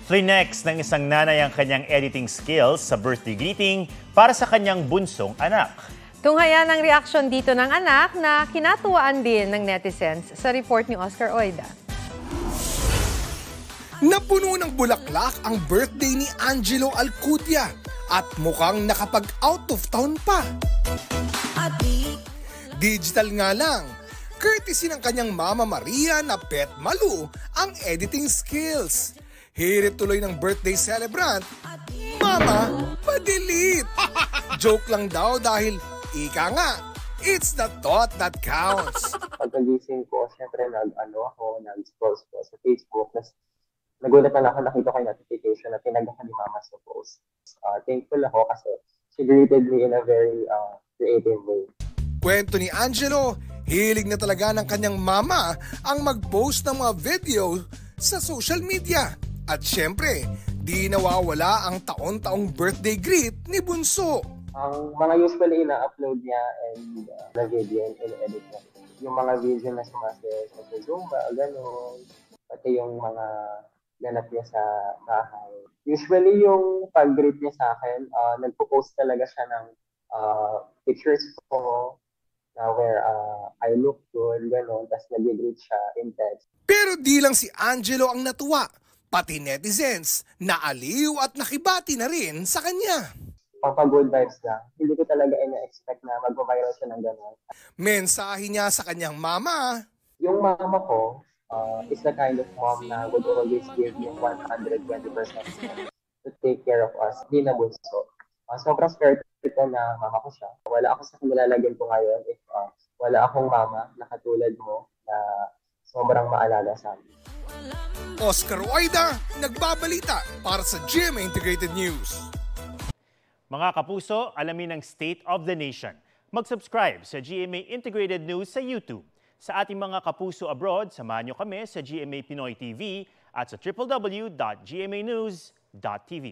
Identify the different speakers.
Speaker 1: Flinex ng isang nanay ang kanyang editing skills sa birthday greeting para sa kanyang bunsong anak.
Speaker 2: Tunghayan ang reaksyon dito ng anak na kinatuwaan din ng netizens sa report ni Oscar Oida.
Speaker 3: Napuno ng bulaklak ang birthday ni Angelo Alcutia at mukhang nakapag-out of town pa. Digital nga lang, courtesy ng kanyang mama Maria na pet Malu ang editing skills. Hirit tuloy ng birthday celebrant, Mama, pa-delete! Joke lang daw dahil, ika nga, it's the thought that counts.
Speaker 4: Pagkagising ko, syempre nag-scroll sa Facebook. Nagulat na ako, nakita ko yung notification na tinag ako ni Mama sa post. Thankful ako kasi she greeted me in a very creative way.
Speaker 3: Kwento ni Angelo, hilig na talaga ng kanyang mama ang mag-post ng mga video sa social media. At syempre, di nawawala ang taon-taong birthday greet ni Bunso.
Speaker 4: Ang mga usually ina-upload niya and na video and in-edit niya. Yung mga video na sumasaya sa Zumba, gano'n. Pati yung mga ganap niya sa bahay. Usually yung pag-greet niya sa akin, nagpo-post talaga siya ng pictures ko na where I look good, gano'n. Tapos nag-greet siya in text.
Speaker 3: Pero di lang si Angelo ang natuwa. Pati netizens, naaliw at nakibati na rin sa kanya.
Speaker 4: Papa-good vibes lang. Hindi ko talaga ina-expect na mag-viral siya ng gano'n.
Speaker 3: Mensahe niya sa kanyang mama.
Speaker 4: Yung mama ko is the kind of mom na would always give you 120% to take care of us. Di na bunso. Sobrang swerte ko na mama ko siya. Wala ako sa kanilalagyan ko ngayon if wala akong mama na katulad mo na sobrang maalaga sa amin.
Speaker 3: Oscar Oida, nagbabalita para sa GMA Integrated News.
Speaker 1: Mga kapuso, alamin ang State of the Nation. Mag-subscribe sa GMA Integrated News sa YouTube. Sa ating mga kapuso abroad, samahan nyo kami sa GMA Pinoy TV at sa www.gmanews.tv.